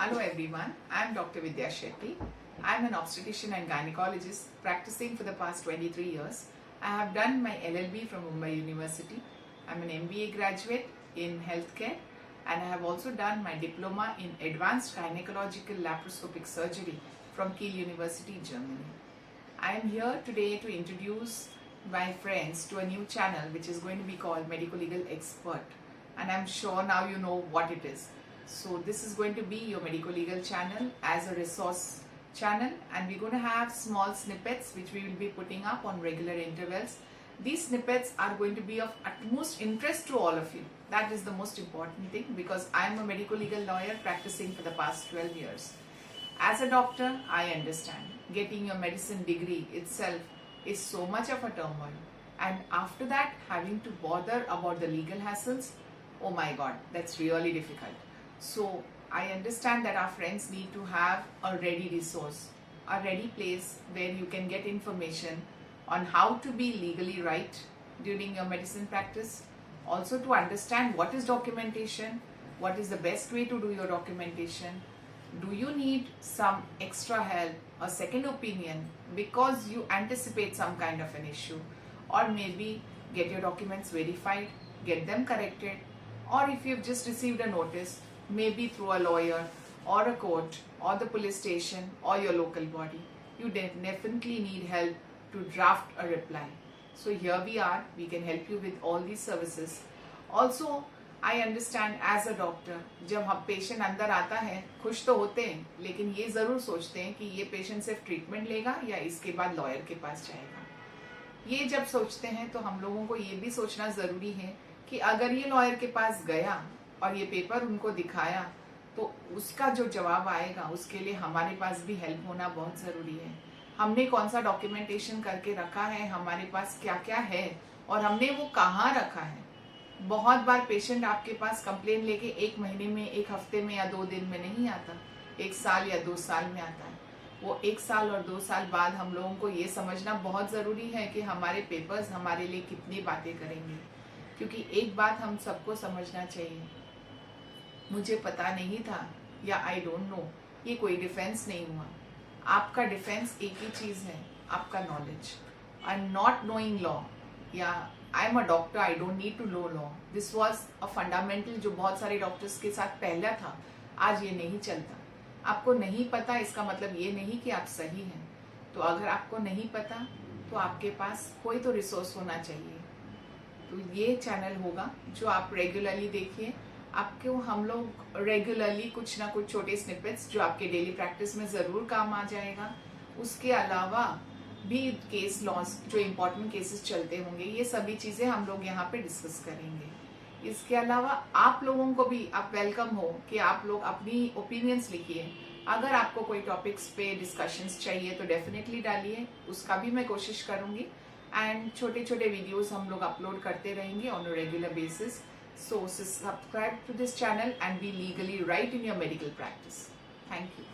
Hello everyone, I am Dr. Vidya Shetty. I am an obstetrician and gynecologist practicing for the past 23 years. I have done my LLB from Mumbai University. I am an MBA graduate in healthcare and I have also done my diploma in advanced gynecological laparoscopic surgery from Kiel University, Germany. I am here today to introduce my friends to a new channel which is going to be called Medico Legal Expert, and I am sure now you know what it is. So this is going to be your medico legal channel as a resource channel, and we're going to have small snippets which we will be putting up on regular intervals. These snippets are going to be of utmost interest to all of you. That is the most important thing, because I am a medico legal lawyer practicing for the past 12 years. As a doctor, I understand getting your medicine degree itself is so much of a turmoil, and after that having to bother about the legal hassles, oh my god, that's really difficult. So I understand that our friends need to have a ready resource, a ready place where you can get information on how to be legally right during your medicine practice, also to understand what is documentation, what is the best way to do your documentation. Do you need some extra help, a second opinion, because you anticipate some kind of an issue, or maybe get your documents verified, get them corrected, or if you've just received a notice, maybe through a lawyer or a court or the police station or your local body, you definitely need help to draft a reply. So here we are, we can help you with all these services. Also, I understand as a doctor, जब हम patient अंदर आता है खुश तो होते हैं, लेकिन ये ज़रूर सोचते हैं कि ये पेशेंट सिर्फ ट्रीटमेंट लेगा या इसके बाद लॉयर के पास जाएगा. ये जब सोचते हैं तो हम लोगों को ये भी सोचना ज़रूरी है कि अगर ये लॉयर के पास गया और ये पेपर उनको दिखाया तो उसका जो जवाब आएगा उसके लिए हमारे पास भी हेल्प होना बहुत ज़रूरी है. हमने कौन सा डॉक्यूमेंटेशन करके रखा है, हमारे पास क्या क्या है और हमने वो कहाँ रखा है. बहुत बार पेशेंट आपके पास कंप्लेन लेके 1 महीने में, 1 हफ्ते में या 2 दिन में नहीं आता, 1 साल या 2 साल में आता है. वो 1 साल और 2 साल बाद हम लोगों को ये समझना बहुत ज़रूरी है कि हमारे पेपर्स हमारे लिए कितनी बातें करेंगे. क्योंकि एक बात हम सबको समझना चाहिए, मुझे पता नहीं था या आई डोंट नो, ये कोई डिफेंस नहीं हुआ. आपका डिफेंस एक ही चीज़ है, आपका knowledge. I am not knowing law या I am a doctor, I don't need to know law. This was a fundamental जो बहुत सारे डॉक्टर्स के साथ पहला था, आज ये नहीं चलता. आपको नहीं पता इसका मतलब ये नहीं कि आप सही हैं. तो अगर आपको नहीं पता तो आपके पास कोई तो रिसोर्स होना चाहिए. तो ये चैनल होगा जो आप रेगुलरली देखिए. आपको हम लोग रेगुलरली कुछ ना कुछ छोटे स्निपेट्स जो आपके डेली प्रैक्टिस में ज़रूर काम आ जाएगा. उसके अलावा भी केस लॉस, जो इम्पोर्टेंट केसेस चलते होंगे, ये सभी चीज़ें हम लोग यहाँ पे डिस्कस करेंगे. इसके अलावा आप लोगों को भी आप वेलकम हो कि आप लोग अपनी ओपिनियंस लिखिए. अगर आपको कोई टॉपिक्स पे डिस्कशंस चाहिए तो डेफिनेटली डालिए, उसका भी मैं कोशिश करूँगी. एंड छोटे छोटे वीडियोस हम लोग अपलोड करते रहेंगे on a regular basis. So subscribe to this channel and be legally right in your medical practice. Thank you.